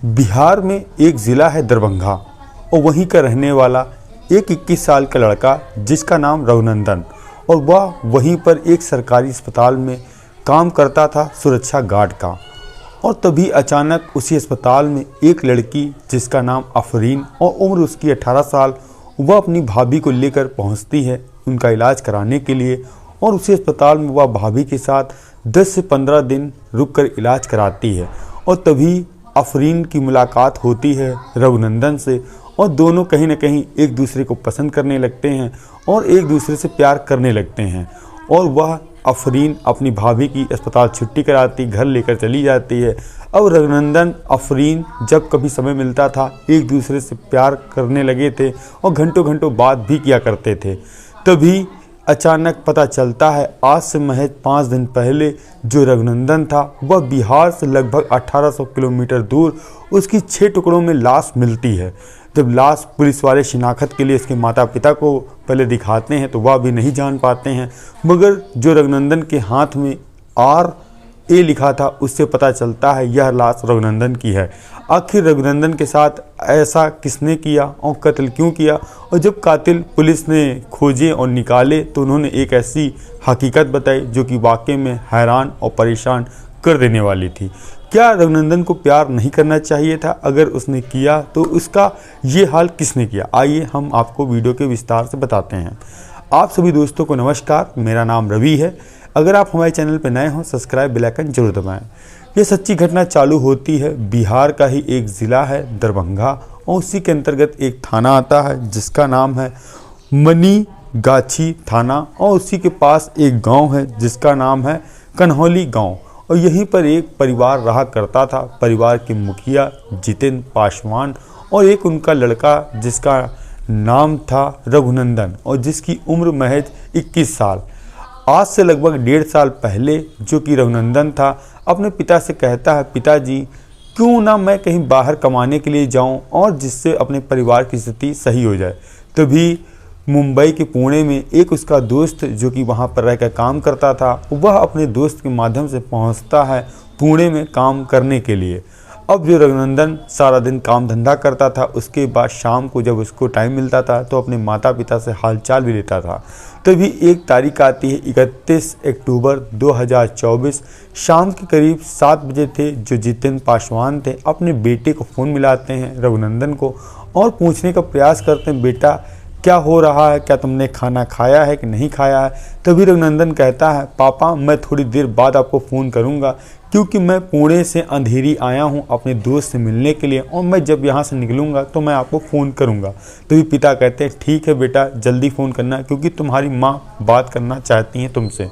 बिहार में एक ज़िला है दरभंगा और वहीं का रहने वाला एक 21 साल का लड़का जिसका नाम रघुनंदन और वह वहीं पर एक सरकारी अस्पताल में काम करता था सुरक्षा गार्ड का। और तभी अचानक उसी अस्पताल में एक लड़की जिसका नाम आफरीन और उम्र उसकी 18 साल वह अपनी भाभी को लेकर पहुंचती है उनका इलाज कराने के लिए। और उसी अस्पताल में वह भाभी के साथ 10 से 15 दिन रुककर इलाज कराती है। और तभी आफरीन की मुलाकात होती है रघुनंदन से और दोनों कहीं ना कहीं एक दूसरे को पसंद करने लगते हैं और एक दूसरे से प्यार करने लगते हैं। और वह आफरीन अपनी भाभी की अस्पताल छुट्टी कराती घर लेकर चली जाती है। अब रघुनंदन आफरीन जब कभी समय मिलता था एक दूसरे से प्यार करने लगे थे और घंटों घंटों बात भी किया करते थे। तभी अचानक पता चलता है आज से महज 5 दिन पहले जो रघुनंदन था वह बिहार से लगभग 1800 किलोमीटर दूर उसकी 6 टुकड़ों में लाश मिलती है। जब लाश पुलिस वाले शिनाख्त के लिए उसके माता पिता को पहले दिखाते हैं तो वह भी नहीं जान पाते हैं, मगर जो रघुनंदन के हाथ में RA लिखा था उससे पता चलता है यह लाश रघुनंदन की है। आखिर रघुनंदन के साथ ऐसा किसने किया और कत्ल क्यों किया? और जब कातिल पुलिस ने खोजे और निकाले तो उन्होंने एक ऐसी हकीकत बताई जो कि वाकई में हैरान और परेशान कर देने वाली थी। क्या रघुनंदन को प्यार नहीं करना चाहिए था? अगर उसने किया तो उसका ये हाल किसने किया? आइए हम आपको वीडियो के विस्तार से बताते हैं। आप सभी दोस्तों को नमस्कार, मेरा नाम रवि है। अगर आप हमारे चैनल पर नए हों सब्सक्राइब बेल आइकन जरूर दबाएं। यह सच्ची घटना चालू होती है बिहार का ही एक ज़िला है दरभंगा और उसी के अंतर्गत एक थाना आता है जिसका नाम है मनीगाछी थाना और उसी के पास एक गांव है जिसका नाम है कन्हौली गांव। और यहीं पर एक परिवार रहा करता था। परिवार के मुखिया जितेंद्र पासवान और एक उनका लड़का जिसका नाम था रघुनंदन और जिसकी उम्र महज 21 साल। आज से लगभग 1.5 साल पहले जो कि रघुनंदन था अपने पिता से कहता है, पिताजी क्यों ना मैं कहीं बाहर कमाने के लिए जाऊं और जिससे अपने परिवार की स्थिति सही हो जाए। तभी मुंबई के पुणे में एक उसका दोस्त जो कि वहां पर रहकर काम करता था वह अपने दोस्त के माध्यम से पहुंचता है पुणे में काम करने के लिए। अब जो रघुनंदन सारा दिन काम धंधा करता था उसके बाद शाम को जब उसको टाइम मिलता था तो अपने माता पिता से हालचाल भी लेता था। तभी एक तारीख आती है 31 अक्टूबर 2024 शाम के करीब 7 बजे थे जो जितेंद्र पासवान थे अपने बेटे को फ़ोन मिलाते हैं रघुनंदन को और पूछने का प्रयास करते हैं, बेटा क्या हो रहा है, क्या तुमने खाना खाया है कि नहीं खाया है? तभी रघुनंदन कहता है, पापा मैं थोड़ी देर बाद आपको फ़ोन करूंगा क्योंकि मैं पुणे से अंधेरी आया हूं अपने दोस्त से मिलने के लिए और मैं जब यहां से निकलूंगा तो मैं आपको फ़ोन करूंगा। तभी पिता कहते हैं, ठीक है बेटा जल्दी फ़ोन करना क्योंकि तुम्हारी माँ बात करना चाहती हैं तुमसे।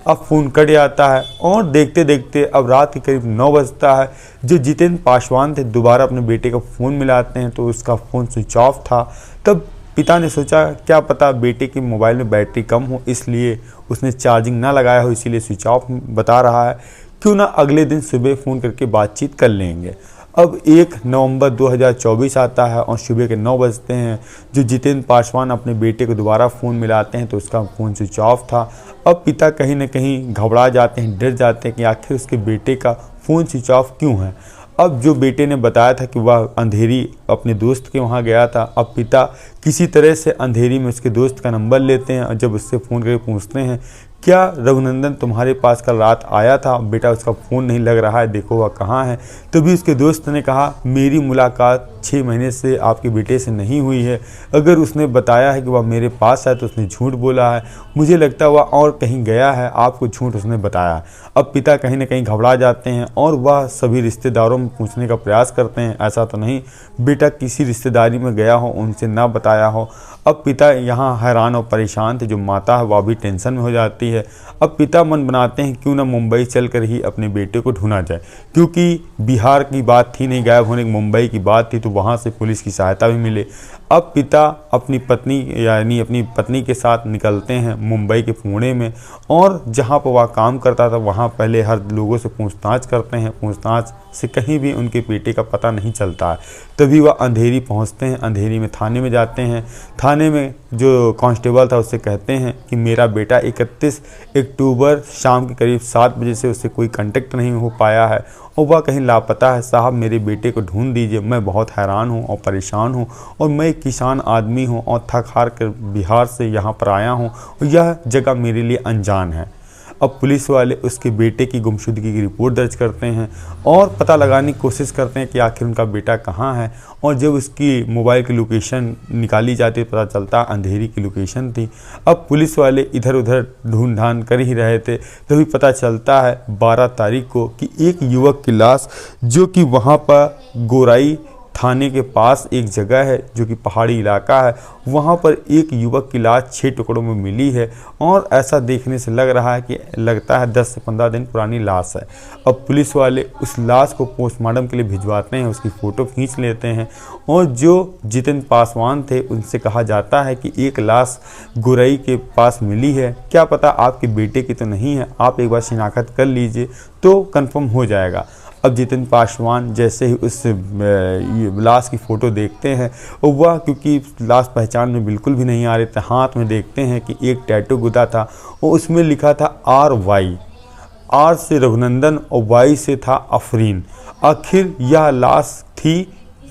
अब फ़ोन कट जाता है और देखते देखते अब रात के करीब 9 बजता है। जो जितेंद्र पासवान थे दोबारा अपने बेटे का फ़ोन मिलाते हैं तो उसका फ़ोन स्विच ऑफ था। तब पिता ने सोचा क्या पता बेटे के मोबाइल में बैटरी कम हो इसलिए उसने चार्जिंग ना लगाया हो इसीलिए स्विच ऑफ बता रहा है, क्यों ना अगले दिन सुबह फ़ोन करके बातचीत कर लेंगे। अब 1 नवंबर 2024 आता है और सुबह के 9 बजते हैं। जो जितेंद्र पासवान अपने बेटे को दोबारा फ़ोन मिलाते हैं तो उसका फ़ोन स्विच ऑफ था। अब पिता कहीं ना कहीं घबरा जाते हैं, डर जाते हैं कि आखिर उसके बेटे का फ़ोन स्विच ऑफ क्यों है। अब जो बेटे ने बताया था कि वह अंधेरी अपने दोस्त के वहाँ गया था, अब पिता किसी तरह से अंधेरी में उसके दोस्त का नंबर लेते हैं और जब उससे फ़ोन करके पूछते हैं, क्या रघुनंदन तुम्हारे पास कल रात आया था? बेटा उसका फ़ोन नहीं लग रहा है, देखो वह कहाँ है। तभी उसके दोस्त ने कहा, मेरी मुलाकात 6 महीने से आपके बेटे से नहीं हुई है। अगर उसने बताया है कि वह मेरे पास है तो उसने झूठ बोला है, मुझे लगता है वह और कहीं गया है, आपको झूठ उसने बताया। अब पिता कहीं ना कहीं घबरा जाते हैं और वह सभी रिश्तेदारों में पूछने का प्रयास करते हैं, ऐसा तो नहीं बेटा किसी रिश्तेदारी में गया हो उनसे ना बताया हो। अब पिता यहाँ हैरान और परेशान थे, जो माता है वह भी टेंशन में हो जाती है। अब पिता मन बनाते हैं क्यों ना मुंबई चलकर ही अपने बेटे को ढूंढा जाए, क्योंकि बिहार की बात थी नहीं, गायब होने की मुंबई की बात थी तो वहाँ से पुलिस की सहायता भी मिले। अब पिता अपनी पत्नी के साथ निकलते हैं मुंबई के पुणे में, और जहां पर वह काम करता था वहां पहले हर लोगों से पूछताछ करते हैं। पूछताछ से कहीं भी उनके बेटे का पता नहीं चलता है। तभी वह अंधेरी पहुंचते हैं। अंधेरी में थाने में जाते हैं। थाने में जो कांस्टेबल था उससे कहते हैं कि मेरा बेटा 31 अक्टूबर शाम के करीब 7 बजे से उससे कोई कांटेक्ट नहीं हो पाया है और वह कहीं लापता है। साहब मेरे बेटे को ढूंढ दीजिए, मैं बहुत हैरान हूँ और परेशान हूँ और मैं एक किसान आदमी हूँ और थक हार कर बिहार से यहाँ पर आया हूँ और यह जगह मेरे लिए अनजान है। अब पुलिस वाले उसके बेटे की गुमशुदगी की रिपोर्ट दर्ज करते हैं और पता लगाने की कोशिश करते हैं कि आखिर उनका बेटा कहाँ है। और जब उसकी मोबाइल की लोकेशन निकाली जाती है पता चलता अंधेरी की लोकेशन थी। अब पुलिस वाले इधर उधर ढूंढ ढांढ कर ही रहे थे, तभी पता चलता है 12 तारीख को कि एक युवक की लाश जो कि वहाँ पर गोराई थाने के पास एक जगह है जो कि पहाड़ी इलाका है, वहाँ पर एक युवक की लाश 6 टुकड़ों में मिली है और ऐसा देखने से लगता है 10 से 15 दिन पुरानी लाश है। अब पुलिस वाले उस लाश को पोस्टमार्टम के लिए भिजवाते हैं, उसकी फ़ोटो खींच लेते हैं और जो जितेंद्र पासवान थे उनसे कहा जाता है कि एक लाश गुरई के पास मिली है, क्या पता आपके बेटे की तो नहीं है, आप एक बार शिनाख्त कर लीजिए तो कंफर्म हो जाएगा। अब जितेंद्र पासवान जैसे ही उस लाश की फ़ोटो देखते हैं और वह क्योंकि लाश पहचान में बिल्कुल भी नहीं आ रहे थे, हाथ में देखते हैं कि एक टैटू गुदा था और उसमें लिखा था RY, R से रघुनंदन और Y से था अफरीन। आखिर यह लाश थी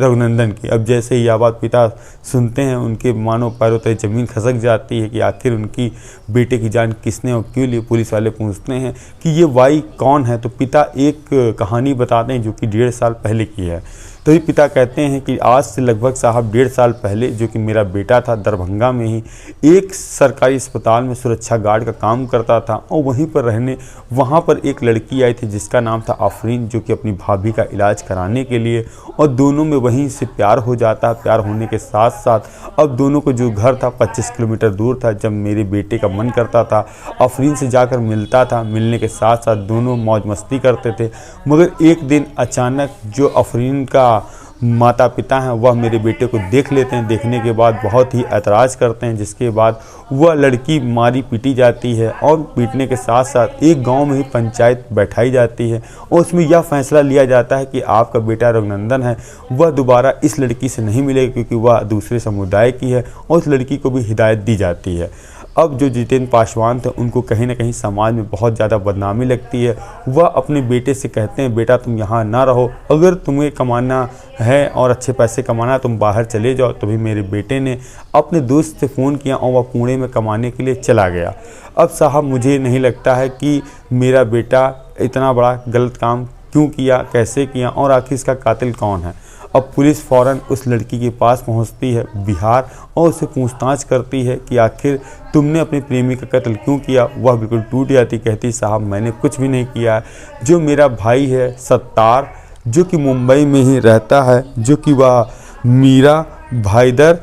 रघुनंदन की। अब जैसे ही यह बात पिता सुनते हैं उनके मानो पैरों तले ज़मीन खसक जाती है कि आखिर उनकी बेटे की जान किसने और क्यों ली। पुलिस वाले पूछते हैं कि ये वाई कौन है, तो पिता एक कहानी बताते हैं जो कि 1.5 साल पहले की है। तभी पिता कहते हैं कि आज से लगभग साहब 1.5 साल पहले जो कि मेरा बेटा था दरभंगा में ही एक सरकारी अस्पताल में सुरक्षा गार्ड का काम करता था और वहाँ पर एक लड़की आई थी जिसका नाम था आफरीन, जो कि अपनी भाभी का इलाज कराने के लिए, और दोनों में वहीं से प्यार हो जाता है। प्यार होने के साथ साथ अब दोनों को जो घर था 25 किलोमीटर दूर था। जब मेरे बेटे का मन करता था आफरीन से जाकर मिलता था, मिलने के साथ साथ दोनों मौज मस्ती करते थे। मगर एक दिन अचानक जो आफरीन का माता पिता हैं वह मेरे बेटे को देख लेते हैं। देखने के बाद बहुत ही ऐतराज़ करते हैं, जिसके बाद वह लड़की मारी पीटी जाती है और पीटने के साथ साथ एक गांव में ही पंचायत बैठाई जाती है और उसमें यह फैसला लिया जाता है कि आपका बेटा रघुनंदन है वह दोबारा इस लड़की से नहीं मिलेगा क्योंकि वह दूसरे समुदाय की है, और उस लड़की को भी हिदायत दी जाती है। अब जो जितेंद्र पासवान थे उनको कहीं ना कहीं समाज में बहुत ज़्यादा बदनामी लगती है। वह अपने बेटे से कहते हैं बेटा तुम यहाँ ना रहो, अगर तुम्हें कमाना है और अच्छे पैसे कमाना है तुम बाहर चले जाओ। तभी मेरे बेटे ने अपने दोस्त से फ़ोन किया और वह पुणे में कमाने के लिए चला गया। अब साहब मुझे नहीं लगता है कि मेरा बेटा इतना बड़ा गलत काम क्यों किया, कैसे किया और आखिर इसका कातिल कौन है। अब पुलिस फ़ौरन उस लड़की के पास पहुंचती है बिहार और उससे पूछताछ करती है कि आखिर तुमने अपने प्रेमी का कत्ल क्यों किया। वह बिल्कुल टूट जाती, कहती साहब मैंने कुछ भी नहीं किया। जो मेरा भाई है सत्तार जो कि मुंबई में ही रहता है, जो कि वह मीरा भाईदर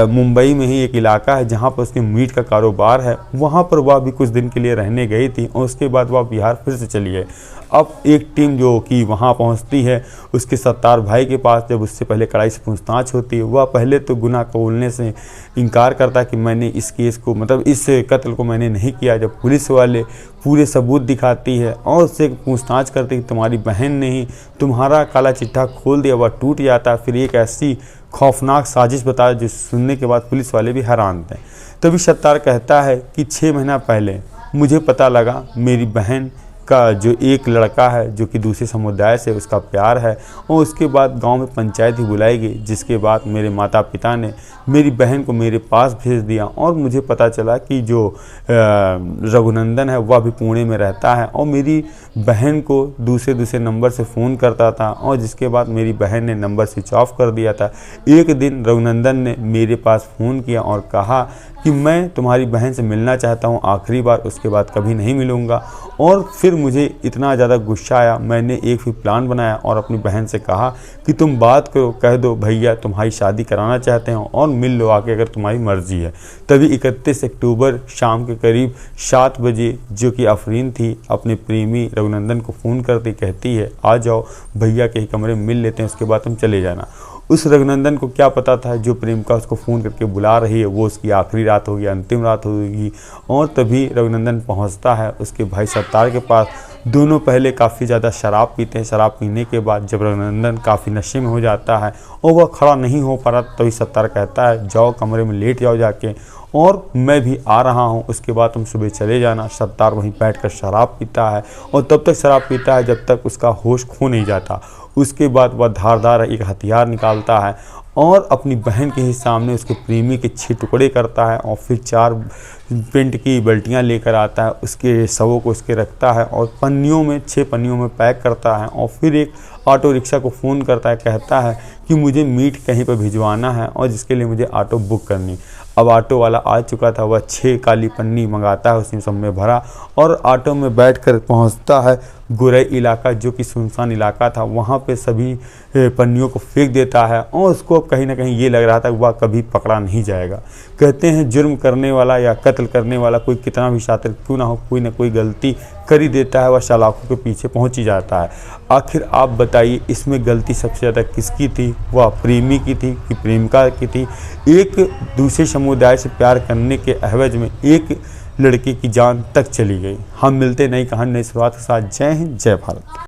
मुंबई में ही एक इलाका है जहाँ पर उसके मीट का कारोबार है, वहाँ पर वह भी कुछ दिन के लिए रहने गई थी और उसके बाद वह बिहार फिर से चली गई। अब एक टीम जो कि वहाँ पहुँचती है उसके सत्तार भाई के पास। जब उससे पहले कड़ाई से पूछताछ होती है, वह पहले तो गुनाह कबूलने से इनकार करता है कि मैंने इस केस को इस कत्ल को मैंने नहीं किया। जब पुलिस वाले पूरे सबूत दिखाती है और उससे पूछताछ करती है कि तुम्हारी बहन ने ही तुम्हारा काला चिट्ठा खोल दिया, वह टूट जाता है। फिर एक ऐसी खौफनाक साजिश बताया जो सुनने के बाद पुलिस वाले भी हैरान थे। तभी सत्तार कहता है कि 6 महीना पहले मुझे पता लगा मेरी बहन का जो एक लड़का है जो कि दूसरे समुदाय से उसका प्यार है, और उसके बाद गांव में पंचायत ही बुलाई गई, जिसके बाद मेरे माता पिता ने मेरी बहन को मेरे पास भेज दिया और मुझे पता चला कि जो रघुनंदन है वह भी पुणे में रहता है और मेरी बहन को दूसरे नंबर से फ़ोन करता था, और जिसके बाद मेरी बहन ने नंबर स्विच ऑफ कर दिया था। एक दिन रघुनंदन ने मेरे पास फ़ोन किया और कहा कि मैं तुम्हारी बहन से मिलना चाहता हूँ आखिरी बार, उसके बाद कभी नहीं मिलूँगा। और फिर मुझे इतना ज़्यादा गुस्सा आया, मैंने एक फिर प्लान बनाया और अपनी बहन से कहा कि तुम बात करो, कह दो भैया तुम्हारी शादी कराना चाहते हो और मिल लो आके अगर तुम्हारी मर्ज़ी है। तभी 31 अक्टूबर शाम के करीब 7 बजे जो कि आफरीन थी अपने प्रेमी रघुनंदन को फ़ोन करती, कहती है आ जाओ भैया के कमरे में मिल लेते हैं, उसके बाद तुम चले जाना। उस रघुनंदन को क्या पता था जो प्रेमिका उसको फ़ोन करके बुला रही है वो उसकी आखिरी रात होगी, अंतिम रात होगी। और तभी रघुनंदन पहुंचता है उसके भाई सत्तार के पास। दोनों पहले काफ़ी ज़्यादा शराब पीते हैं। शराब पीने के बाद जब रघुनंदन काफ़ी नशे में हो जाता है और वह खड़ा नहीं हो पा रहा, तभी सत्तार कहता है जाओ कमरे में लेट जाओ जाके, और मैं भी आ रहा हूँ, उसके बाद तुम सुबह चले जाना। सत्तार वहीं बैठकर शराब पीता है और तब तक शराब पीता है जब तक उसका होश खो नहीं जाता। उसके बाद वह धारदार एक हथियार निकालता है और अपनी बहन के ही सामने उसके प्रेमी के 6 टुकड़े करता है और फिर 4 पेंट की बाल्टियाँ लेकर आता है, उसके शवों को उसके रखता है और पन्नियों में 6 पन्नियों में पैक करता है और फिर एक ऑटो रिक्शा को फ़ोन करता है, कहता है कि मुझे मीट कहीं पर भिजवाना है और जिसके लिए मुझे ऑटो बुक करनी। अब ऑटो वाला आ चुका था, वह 6 काली पन्नी मंगाता है, उसने सब में भरा और ऑटो में बैठकर पहुंचता है गुरई इलाका, जो कि सुनसान इलाका था। वहां पे सभी पन्नियों को फेंक देता है और उसको कहीं ना कहीं ये लग रहा था कि वह कभी पकड़ा नहीं जाएगा। कहते हैं जुर्म करने वाला या कत्ल करने वाला कोई कितना भी शातिर क्यों ना हो, कोई ना कोई गलती कर ही देता है, वह चालाकों के पीछे पहुंच ही जाता है। आखिर आप बताइए इसमें गलती सबसे ज़्यादा किसकी थी? वह प्रेमी की थी कि प्रेमिका की थी? एक दूसरे समुदाय से प्यार करने के एवज में एक लड़के की जान तक चली गई। हम मिलते नई कहानी नई शुरुआत के साथ। जय हिंद, जय भारत।